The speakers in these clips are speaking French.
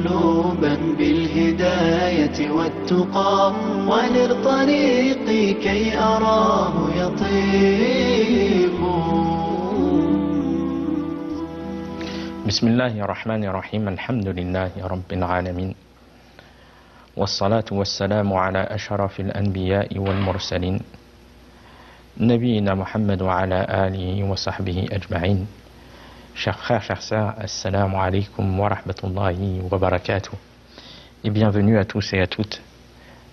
مطلوبا بالهداية والتقى وللطريق كي أراه يطيق. بسم الله الرحمن الرحيم. الحمد لله رب العالمين، والصلاة والسلام على أشرف الأنبياء والمرسلين نبينا محمد وعلى آله وصحبه أجمعين. Chers frères, chères sœurs, assalamu alaikum wa rahmatullahi wa barakatuh. Et bienvenue à tous et à toutes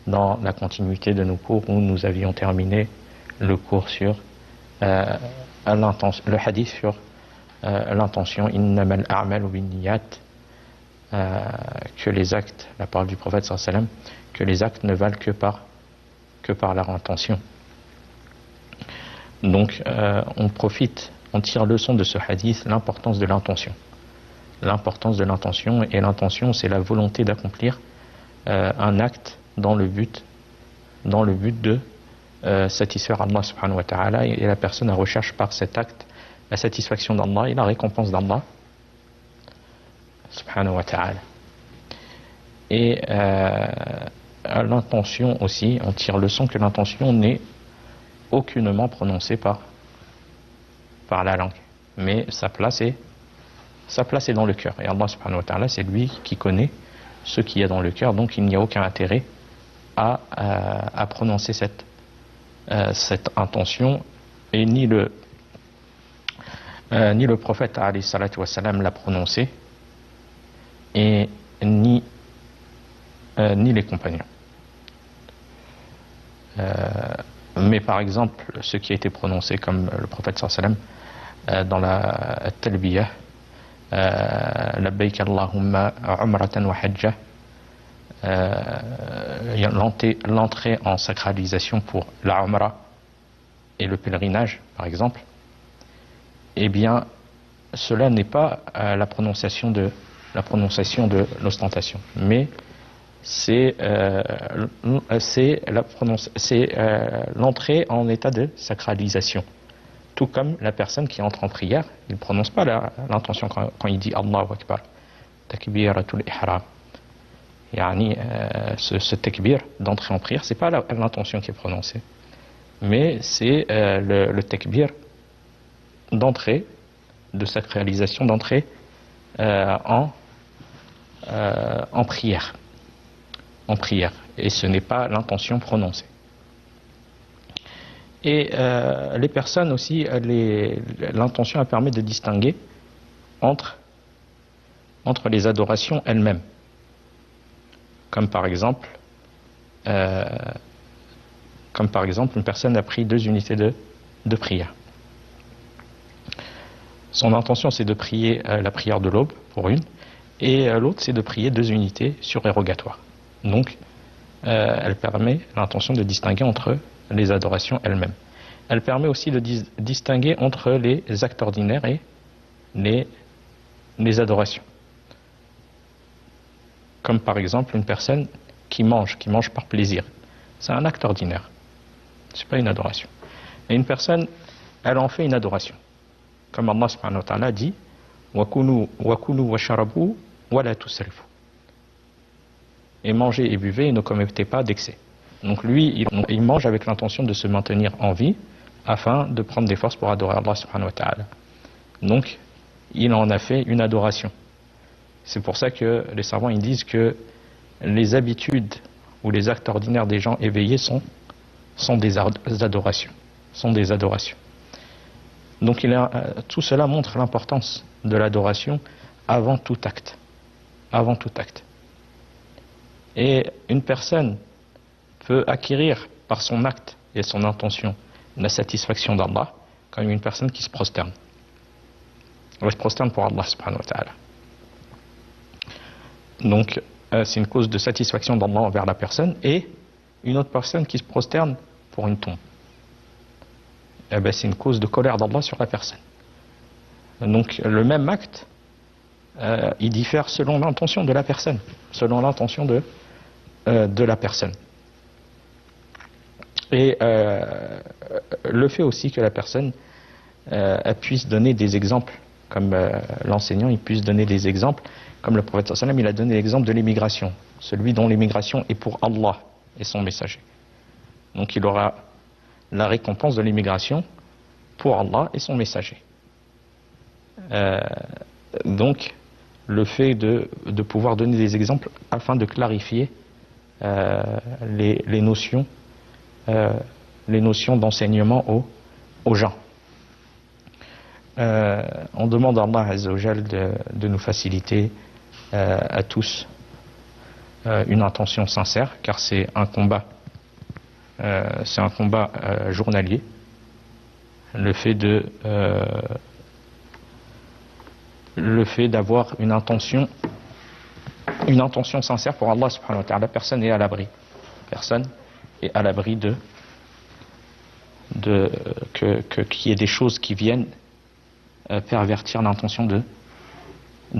dans la continuité de nos cours où nous avions terminé le cours sur le hadith sur l'intention innamal a'malu binniyat, que les actes, la parole du prophète sallallahu alayhi wa sallam, que les actes ne valent que par leur intention. Donc on tire leçon de ce hadith l'importance de l'intention. L'importance de l'intention, et l'intention c'est la volonté d'accomplir un acte dans le but de satisfaire Allah subhanahu wa ta'ala, et la personne recherche par cet acte la satisfaction d'Allah et la récompense d'Allah subhanahu wa ta'ala. Et l'intention aussi, on tire leçon que l'intention n'est aucunement prononcée par la langue, mais sa place est dans le cœur, et Allah subhanahu wa ta'ala, c'est lui qui connaît ce qu'il y a dans le cœur, donc il n'y a aucun intérêt à prononcer cette intention, et ni le prophète alayhi salatu wassalam l'a prononcé, et ni les compagnons. Mais par exemple, ce qui a été prononcé comme le prophète sallallahu alayhi wa sallam dans la talbiyah, labbayk Allahumma umratan wa hajjah, l'entrée en sacralisation pour la umrah et le pèlerinage par exemple, eh bien cela n'est pas la prononciation de l'ostentation, mais c'est l'entrée en état de sacralisation. Tout comme la personne qui entre en prière, il ne prononce pas l'intention quand il dit Allahu Akbar, takbiratul ihram. Yani, ce takbir d'entrée en prière, c'est pas l'intention qui est prononcée, mais c'est le takbir d'entrée, de sacralisation, d'entrée en prière. Et ce n'est pas l'intention prononcée. Et les personnes aussi, l'intention permet de distinguer entre les adorations elles-mêmes, comme par exemple une personne a pris 2 unités de prière. Son intention c'est de prier la prière de l'aube pour une, et l'autre c'est de prier 2 unités surérogatoires. Donc elle permet l'intention de distinguer entre les adorations elles-mêmes. Elle permet aussi de distinguer entre les actes ordinaires et les adorations. Comme par exemple une personne qui mange par plaisir. C'est un acte ordinaire. C'est pas une adoration. Et une personne, elle en fait une adoration. Comme Allah subhanahu wa ta'ala dit wa kulu wa sharabu wa la tusrifu. Et mangez et buvez et ne commettez pas d'excès. Donc lui, il mange avec l'intention de se maintenir en vie afin de prendre des forces pour adorer Allah subhanahu wa ta'ala. Donc il en a fait une adoration. C'est pour ça que les savants ils disent que les habitudes ou les actes ordinaires des gens éveillés sont des adorations. Donc tout cela montre l'importance de l'adoration avant tout acte. Et une personne peut acquérir par son acte et son intention la satisfaction d'Allah, comme une personne qui se prosterne. Elle se prosterne pour Allah subhanahu wa ta'ala. Donc c'est une cause de satisfaction d'Allah envers la personne, et une autre personne qui se prosterne pour une tombe. C'est une cause de colère d'Allah sur la personne. Donc le même acte, il diffère selon l'intention de la personne, de la personne. Et le fait aussi que la personne puisse donner des exemples comme l'enseignant, il puisse donner des exemples, comme le prophète sallallahu alayhi wa sallam, il a donné l'exemple de l'immigration, celui dont l'immigration est pour Allah et son messager. Donc il aura la récompense de l'immigration pour Allah et son messager. Donc le fait de pouvoir donner des exemples afin de clarifier les notions d'enseignement aux gens. On demande à Allah Azza wa Jal de nous faciliter à tous une intention sincère, car c'est un combat journalier. Le fait d'avoir une intention sincère pour Allah subhanahu wa ta'ala, personne n'est à l'abri. Personne est à l'abri qu'il y ait des choses qui viennent pervertir l'intention de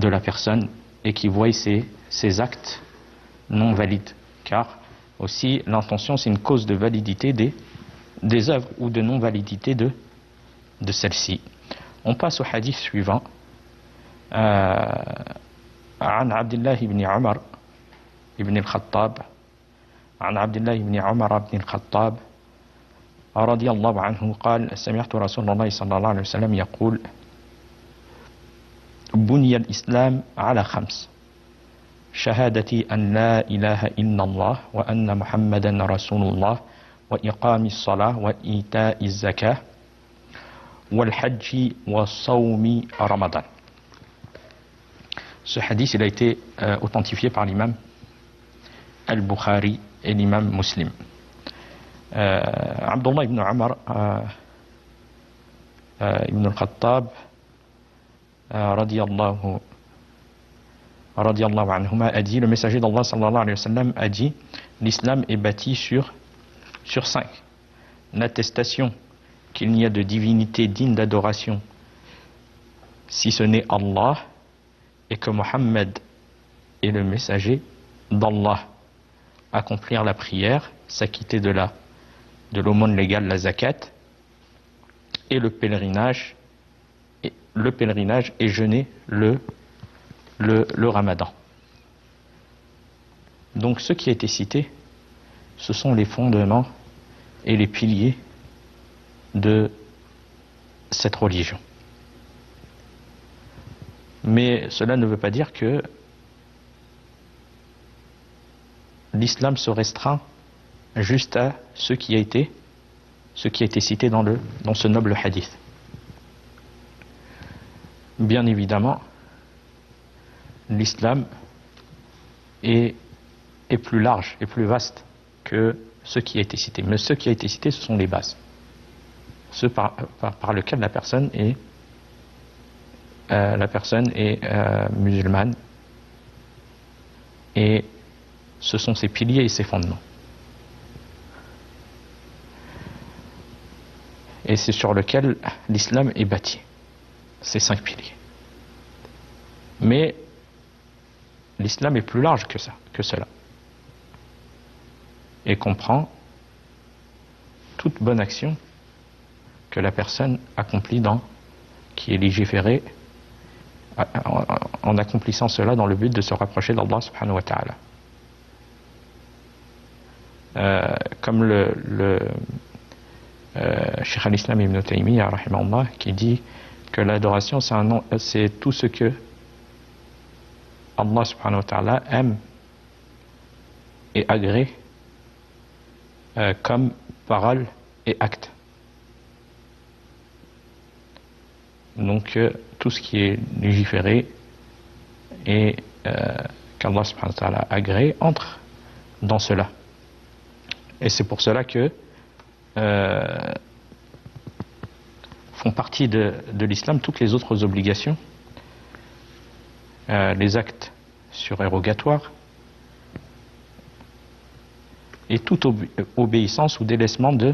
la personne et qui voient ces actes non valides. Car aussi l'intention c'est une cause de validité des œuvres ou de non-validité de celles-ci. On passe au hadith suivant. عن عبد الله بن عمر بن الخطاب عن عبد الله بن عمر بن الخطاب رضي الله عنه قال سمعت رسول الله صلى الله عليه وسلم يقول بني الإسلام على 5 شهادة أن لا إله إلا الله وأن محمدا رسول الله وإقام الصلاة وإيتاء الزكاة والحج وصوم رمضان. Ce hadith il a été authentifié par l'imam Al-Bukhari et l'imam Muslim. Abdullah ibn Umar ibn al-Khattab radiyallahu anhuma a dit, le messager d'Allah sallallahu alayhi wa sallam a dit, l'islam est bâti sur 5. L'attestation qu'il n'y a de divinité digne d'adoration si ce n'est Allah, et que Mohammed est le messager d'Allah. Accomplir la prière, s'acquitter de l'aumône légale, la zakat, et le pèlerinage et jeûner le ramadan. Donc ce qui a été cité, ce sont les fondements et les piliers de cette religion. Mais cela ne veut pas dire que l'islam se restreint juste à ce qui a été cité dans ce noble hadith. Bien évidemment, l'islam est plus large et plus vaste que ce qui a été cité. Mais ce qui a été cité, ce sont les bases. Ceux par lesquels la personne est musulmane, et ce sont ses piliers et ses fondements. Et c'est sur lequel l'islam est bâti, ces 5 piliers. Mais l'islam est plus large que cela, et comprend toute bonne action que la personne accomplit qui est légiférée en accomplissant cela dans le but de se rapprocher d'Allah subhanahu wa ta'ala. Comme le Cheikh al-Islam ibn Taymiyyah rahimahullah, qui dit que l'adoration c'est tout ce que Allah subhanahu wa ta'ala aime et agrée comme parole et acte. Donc tout ce qui est légiféré et qu'Allah subhanahu wa ta'ala agrée entre dans cela. Et c'est pour cela que font partie de l'islam toutes les autres obligations, les actes surérogatoires et toute obéissance ou délaissement de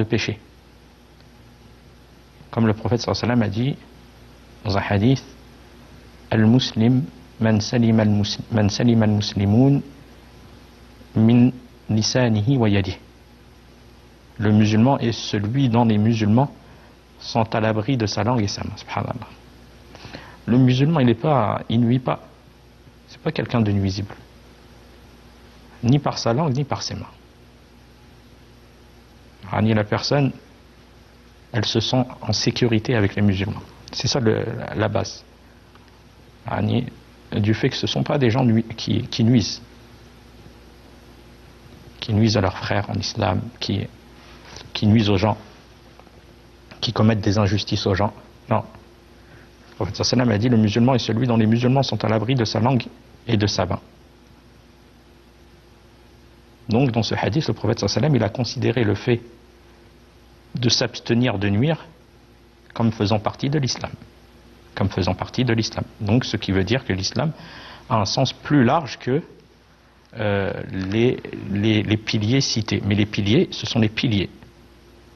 péché. Comme le prophète sallallahu alayhi wa sallam a dit dans un hadith, al-muslim man salima al-muslimun min lisanihi wa yadihi. Le musulman est celui dont les musulmans sont à l'abri de sa langue et sa main, subhanallah. Le musulman, il nuit pas. C'est pas quelqu'un de nuisible. Ni par sa langue, ni par ses mains. Ni la personne, elle se sent en sécurité avec les musulmans. C'est ça la base. Du fait que ce ne sont pas des gens qui nuisent. Qui nuisent à leurs frères en islam, qui nuisent aux gens, qui commettent des injustices aux gens. Non. Le prophète sallam a dit, le musulman est celui dont les musulmans sont à l'abri de sa langue et de sa main. Donc dans ce hadith, le prophète sallam, il a considéré le fait de s'abstenir de nuire comme faisant partie de l'islam. Comme faisant partie de l'islam. Donc ce qui veut dire que l'islam a un sens plus large que les piliers cités. Mais les piliers, ce sont les piliers.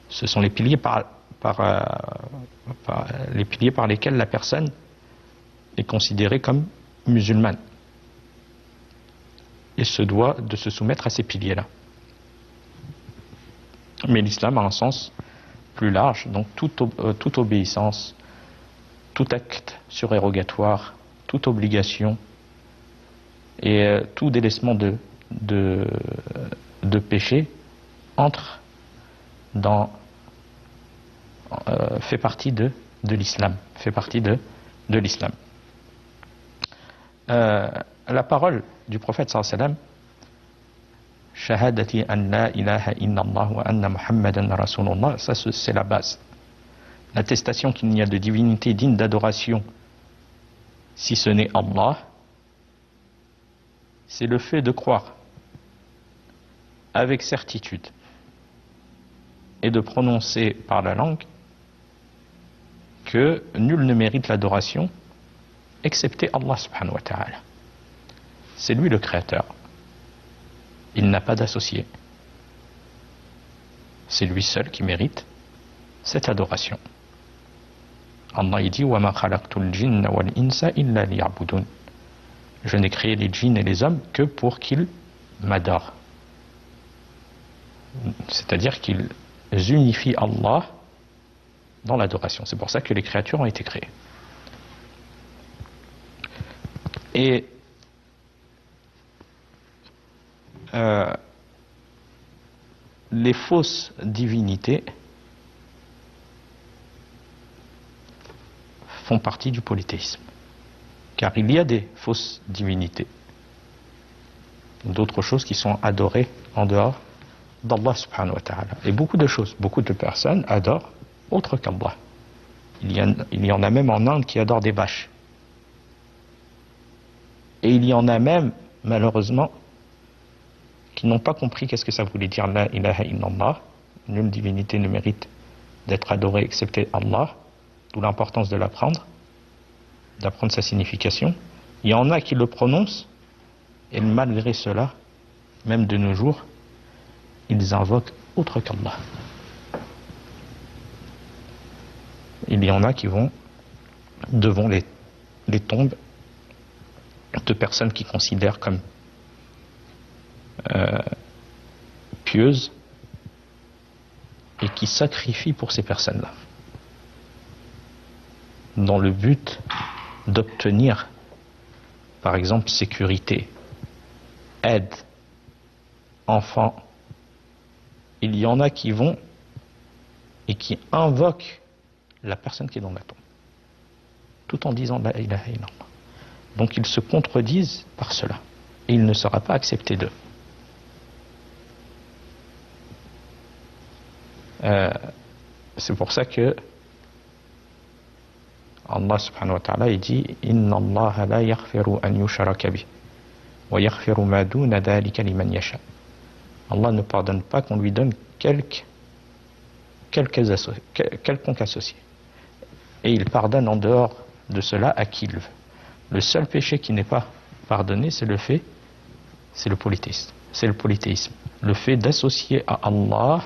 Ce sont les piliers les piliers par lesquels la personne est considérée comme musulmane. Et se doit de se soumettre à ces piliers-là. Mais l'islam a un sens plus large, donc toute obéissance, tout acte surérogatoire, toute obligation et tout délaissement de péché entre fait partie de l'islam. Fait partie de l'islam. La parole du prophète sallallahu alayhi wa sallam, Shahadati an la ilaha illallah wa anna Muhammadan Rasulullah, ça c'est la base. L'attestation qu'il n'y a de divinité digne d'adoration si ce n'est Allah, c'est le fait de croire avec certitude et de prononcer par la langue que nul ne mérite l'adoration excepté Allah subhanahu wa ta'ala. C'est lui le créateur. Il n'a pas d'associé. C'est lui seul qui mérite cette adoration. Allah dit وَمَا خَلَقْتُ الْجِنَّ وَالْإِنسَ إِلَّا لِيَعْبُدُونَ. Je n'ai créé les djinns et les hommes que pour qu'ils m'adorent. C'est-à-dire qu'ils unifient Allah dans l'adoration. C'est pour ça que les créatures ont été créées. Et les fausses divinités font partie du polythéisme. Car il y a des fausses divinités, d'autres choses qui sont adorées en dehors d'Allah subhanahu wa ta'ala. Et beaucoup de personnes adorent autre qu'Allah. Il y en a même en Inde qui adorent des vaches. Et il y en a même, malheureusement, qui n'ont pas compris qu'est-ce que ça voulait dire la ilaha illallah. Nulle divinité ne mérite d'être adorée excepté Allah, d'où l'importance de l'apprendre, d'apprendre sa signification. Il y en a qui le prononcent, et malgré cela, même de nos jours, ils invoquent autre qu'Allah. Il y en a qui vont devant les tombes de personnes qui considèrent comme pieuses et qui sacrifient pour ces personnes-là dans le but d'obtenir par exemple sécurité, aide, enfants. Il y en a qui vont et qui invoquent la personne qui est dans la tombe tout en disant la ilaha illallah. Donc ils se contredisent par cela et il ne sera pas accepté d'eux. C'est pour ça que Allah subhanahu wa ta'ala dit Inna Allah la yaghfiru an yushraka bih wa yaghfiru ma duna dhalika liman yasha. Allah ne pardonne pas qu'on lui donne quelconque associé. Et il pardonne en dehors de cela à qui il veut. Le seul péché qui n'est pas pardonné, c'est le polythéisme. C'est le polythéisme. Le fait d'associer à Allah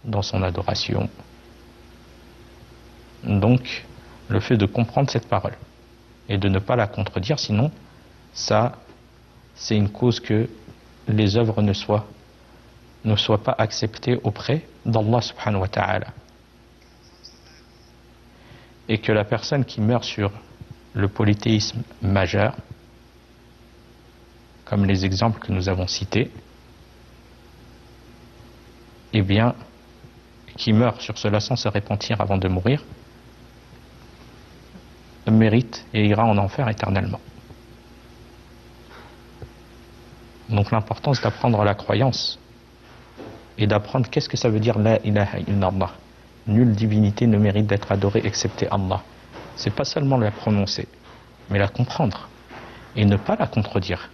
dans son adoration. Donc, le fait de comprendre cette parole et de ne pas la contredire, sinon, ça, c'est une cause que les œuvres ne soient pas acceptées auprès d'Allah subhanahu wa ta'ala. et que la personne qui meurt sur le polythéisme majeur, comme les exemples que nous avons cités, eh bien, qui meurt sur cela sans se repentir avant de mourir, mérite et ira en enfer éternellement. Donc l'importance d'apprendre la croyance et d'apprendre qu'est-ce que ça veut dire la ilaha illallah. Nulle divinité ne mérite d'être adorée excepté Allah. C'est pas seulement la prononcer, mais la comprendre et ne pas la contredire.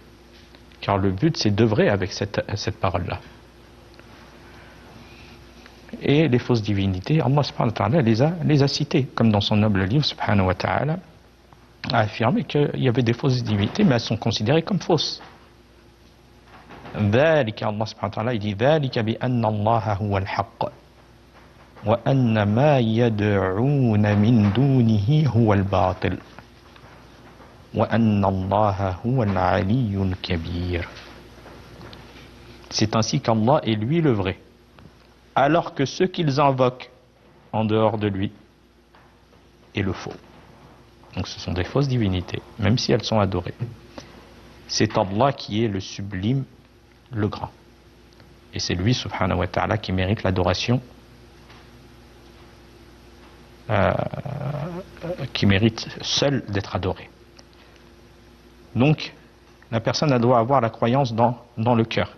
Car le but c'est d'œuvrer avec cette parole-là. Et les fausses divinités, Allah subhanahu wa ta'ala les a citées, comme dans son noble livre subhanahu wa ta'ala a affirmé qu'il y avait des fausses divinités, mais elles sont considérées comme fausses. ذلك Allah subhanahu wa ta'ala il dit ذلك بأن الله هو الحق وأن ما يدعون من دونه هو الباطل وأن الله هو العلي الكبير. C'est ainsi qu'Allah est lui le vrai, alors que ce qu'ils invoquent en dehors de lui est le faux. Donc ce sont des fausses divinités, même si elles sont adorées. C'est Allah qui est le sublime, le grand. Et c'est lui, subhanahu wa ta'ala, qui mérite l'adoration, qui mérite seul d'être adoré. Donc, la personne elle doit avoir la croyance dans le cœur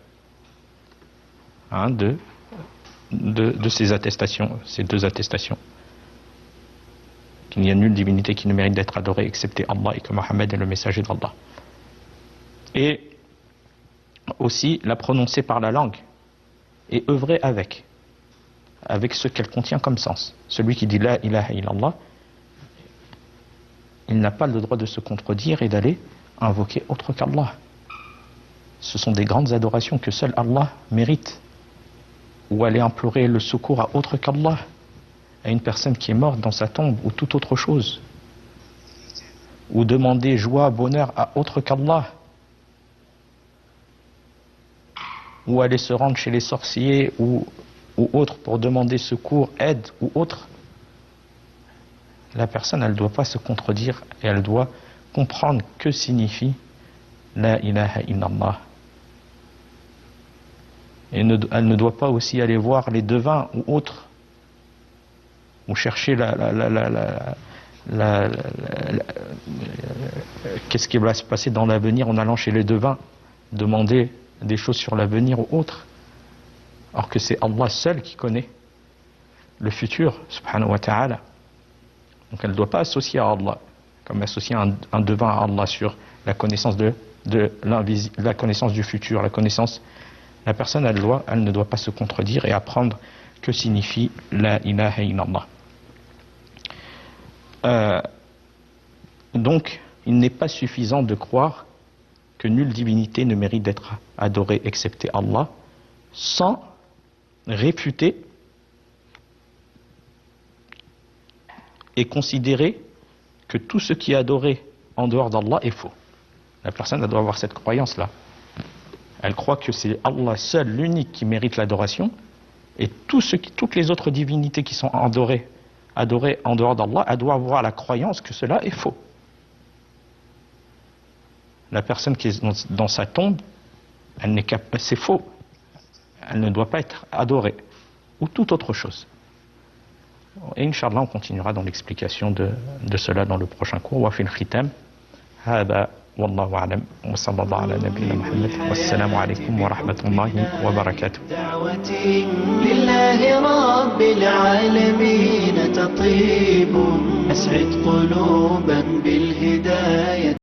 de ces attestations, ces deux attestations. Qu'il n'y a nulle divinité qui ne mérite d'être adorée excepté Allah et que Mohammed est le messager d'Allah. Et aussi la prononcer par la langue et œuvrer avec ce qu'elle contient comme sens. Celui qui dit la ilaha illallah, il n'a pas le droit de se contredire et d'aller invoquer autre qu'Allah. Ce sont des grandes adorations que seul Allah mérite. Ou aller implorer le secours à autre qu'Allah, à une personne qui est morte dans sa tombe ou toute autre chose. Ou demander joie, bonheur à autre qu'Allah. Ou aller se rendre chez les sorciers ou autres pour demander secours, aide ou autre. La personne, elle ne doit pas se contredire et elle doit comprendre que signifie la ilaha illallah. Et elle ne doit pas aussi aller voir les devins ou autres, ou chercher qu'est-ce qui va se passer dans l'avenir en allant chez les devins, demander des choses sur l'avenir ou autre, alors que c'est Allah seul qui connaît le futur, subhanahu wa ta'ala. Donc elle ne doit pas associer à Allah, comme associer un devin à Allah sur la connaissance la connaissance du futur, la connaissance. La personne, elle ne doit pas se contredire et apprendre que signifie la ilaha illallah. Donc, il n'est pas suffisant de croire que nulle divinité ne mérite d'être adorée excepté Allah, sans réfuter et considérer que tout ce qui est adoré en dehors d'Allah est faux. La personne elle doit avoir cette croyance-là. Elle croit que c'est Allah seul, l'unique, qui mérite l'adoration, et toutes les autres divinités qui sont adorées en dehors d'Allah, elle doit avoir la croyance que cela est faux. La personne qui est dans sa tombe, c'est faux. Elle ne doit pas être adorée, ou toute autre chose. Et Inch'Allah, on continuera dans l'explication de cela dans le prochain cours. Wa fil khitam, hada wallahu a'lam, wa sallallahu ala nabiyyina Muhammad, wassalamu alaykum wa rahmatullahi wa barakatuh. دعوتي لله رب العالمين تطيب أسعد قلوبا بالهداية